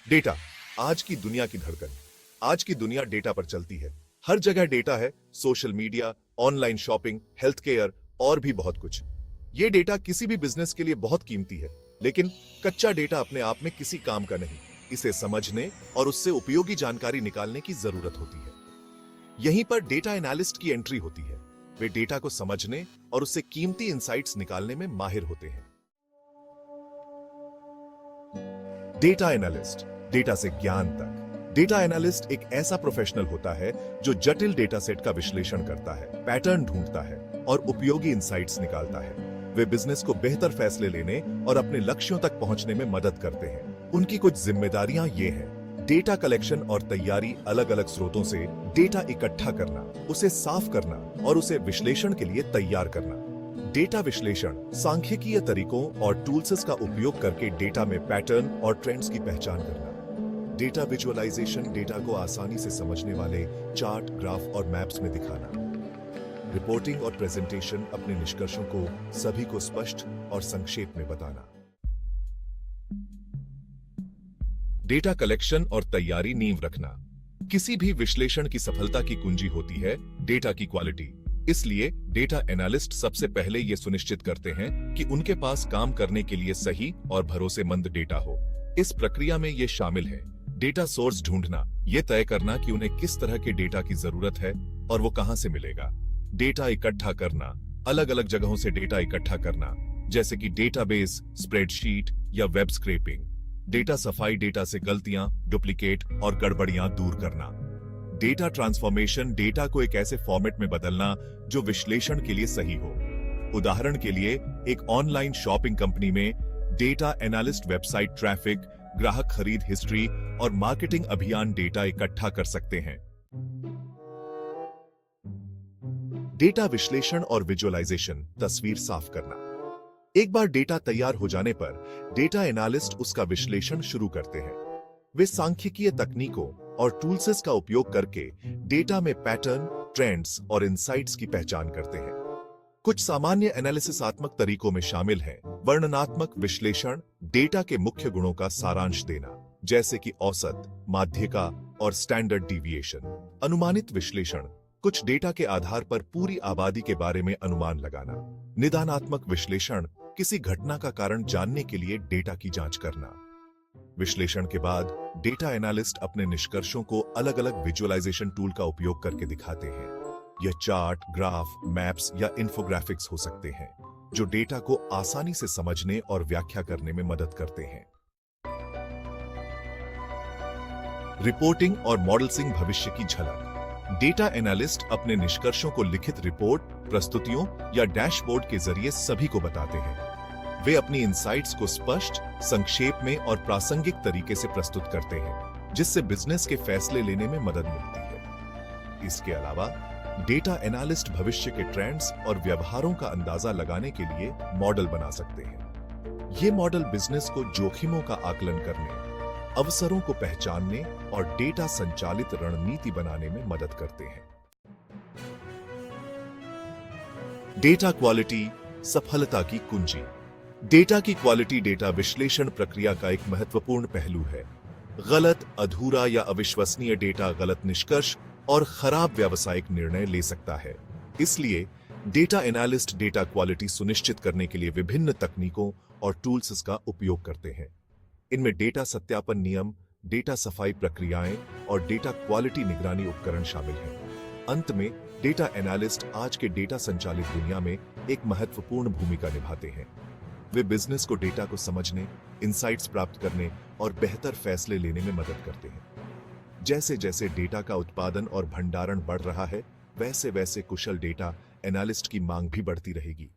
Data आज की दुनिया की धड़कन। आज की दुनिया डेटा पर चलती है। हर जगह डेटा है, social media, online shopping, health care और भी बहुत कुछ। ये डेटा किसी भी बिजनेस के लिए बहुत कीमती है, लेकिन कच्चा डेटा अपने आप में किसी काम का नहीं। इसे समझने और उससे उपयोगी जानकारी निकालने की जरूरत होती है। यहीं पर डेटा एनालिस्ट की एंट्री होती है। वे डेटा को समझने और उससे कीमती इंसाइट्स निकालने में माहिर होते हैं। डेटा एनालिस्ट, डेटा से ज्ञान तक। डेटा एनालिस्ट एक ऐसा प्रोफेशनल होता है जो जटिल डेटा सेट का विश्लेषण करता है, पैटर्न ढूंढता है और उपयोगी इंसाइट्स निकालता है। वे बिजनेस को बेहतर फैसले लेने और अपने लक्ष्यों तक पहुंचने में मदद करते हैं। उनकी कुछ जिम्मेदारियां ये हैं: डेटा कलेक्शन और तैयारी, अलग अलग स्रोतों से डेटा इकट्ठा करना, उसे साफ करना और उसे विश्लेषण के लिए तैयार करना। डेटा विश्लेषण सांख्यिकीय तरीकों और टूल्स का उपयोग करके डेटा में पैटर्न और ट्रेंड्स की पहचान करना। डेटा विजुअलाइजेशन, डेटा को आसानी से समझने वाले चार्ट, ग्राफ और मैप्स में दिखाना। रिपोर्टिंग और प्रेजेंटेशन, अपने निष्कर्षों को सभी को स्पष्ट और संक्षेप में बताना। डेटा कलेक्शन और तैयारी, नींव रखना। किसी भी विश्लेषण की सफलता की कुंजी होती है डेटा की क्वालिटी। इसलिए डेटा एनालिस्ट सबसे पहले यह सुनिश्चित करते हैं कि उनके पास काम करने के लिए सही और भरोसेमंद डेटा हो। इस प्रक्रिया में ये शामिल है: डेटा सोर्स ढूंढना, यह तय करना कि उन्हें किस तरह के डेटा की जरूरत है और वो कहां से मिलेगा। डेटा इकट्ठा करना, अलग अलग जगहों से डेटा इकट्ठा करना, जैसे कि डेटाबेस, स्प्रेडशीट या वेब स्क्रैपिंग। डेटा सफाई, डेटा से गलतियां, डुप्लीकेट और गड़बड़ियां दूर करना। डेटा ट्रांसफॉर्मेशन, डेटा को एक ऐसे फॉर्मेट में बदलना जो विश्लेषण के लिए सही हो। उदाहरण के लिए, एक ऑनलाइन शॉपिंग कंपनी में डेटा एनालिस्ट वेबसाइट ट्रैफिक, ग्राहक खरीद हिस्ट्री और मार्केटिंग अभियान डेटा इकट्ठा कर सकते हैं। डेटा विश्लेषण और विजुअलाइजेशन, तस्वीर साफ करना। एक बार डेटा तैयार हो जाने पर डेटा एनालिस्ट उसका विश्लेषण शुरू करते हैं। वे सांख्यिकीय तकनीकों और टूल्स का उपयोग करके डेटा में पैटर्न, ट्रेंड्स और इंसाइट्स की पहचान करते हैं। कुछ सामान्य एनालिसिसात्मक तरीकों में शामिल हैं: वर्णनात्मक विश्लेषण, डेटा के मुख्य गुणों का सारांश देना, जैसे कि औसत, माध्यिका और स्टैंडर्ड डिविएशन। अनुमानित विश्लेषण, कुछ डेटा के आधार पर पूरी आबादी के बारे में अनुमान लगाना। निदानात्मक विश्लेषण, किसी घटना का कारण जानने के लिए डेटा की जांच करना। विश्लेषण के बाद डेटा एनालिस्ट अपने निष्कर्षों को अलग अलग विजुअलाइजेशन टूल का उपयोग करके दिखाते हैं। यह चार्ट, ग्राफ, मैप्स या इन्फोग्राफिक्स हो सकते हैं, जो डेटा को आसानी से समझने और व्याख्या करने में मदद करते हैं। रिपोर्टिंग और मॉडलिंग, भविष्य की झलक। डेटा एनालिस्ट अपने निष्कर्षों को लिखित रिपोर्ट, प्रस्तुतियों या डैशबोर्ड के जरिए सभी को बताते हैं। वे अपनी इंसाइट्स को स्पष्ट, संक्षेप में और प्रासंगिक तरीके से प्रस्तुत करते हैं, जिससे बिजनेस के फैसले लेने में मदद मिलती है। इसके अलावा डेटा एनालिस्ट भविष्य के ट्रेंड्स और व्यवहारों का अंदाजा लगाने के लिए मॉडल बना सकते हैं। ये मॉडल बिजनेस को जोखिमों का आकलन करने, अवसरों को पहचानने और डेटा संचालित रणनीति बनाने में मदद करते हैं। डेटा क्वालिटी, सफलता की कुंजी। डेटा की क्वालिटी डेटा विश्लेषण प्रक्रिया का एक महत्वपूर्ण पहलू है। गलत, अधूरा या अविश्वसनीय डेटा गलत निष्कर्ष और खराब व्यावसायिक निर्णय ले सकता है। इसलिए डेटा एनालिस्ट डेटा क्वालिटी सुनिश्चित करने के लिए विभिन्न तकनीकों और टूल्स का उपयोग करते हैं। इनमें डेटा सत्यापन नियम, डेटा सफाई प्रक्रियाएं और डेटा क्वालिटी निगरानी उपकरण शामिल हैं। अंत में डेटा एनालिस्ट आज के डेटा संचालित दुनिया में एक महत्वपूर्ण भूमिका निभाते हैं। वे बिजनेस को डेटा को समझने, इंसाइट्स प्राप्त करने और बेहतर फैसले लेने में मदद करते हैं। जैसे जैसे डेटा का उत्पादन और भंडारण बढ़ रहा है, वैसे वैसे कुशल डेटा एनालिस्ट की मांग भी बढ़ती रहेगी।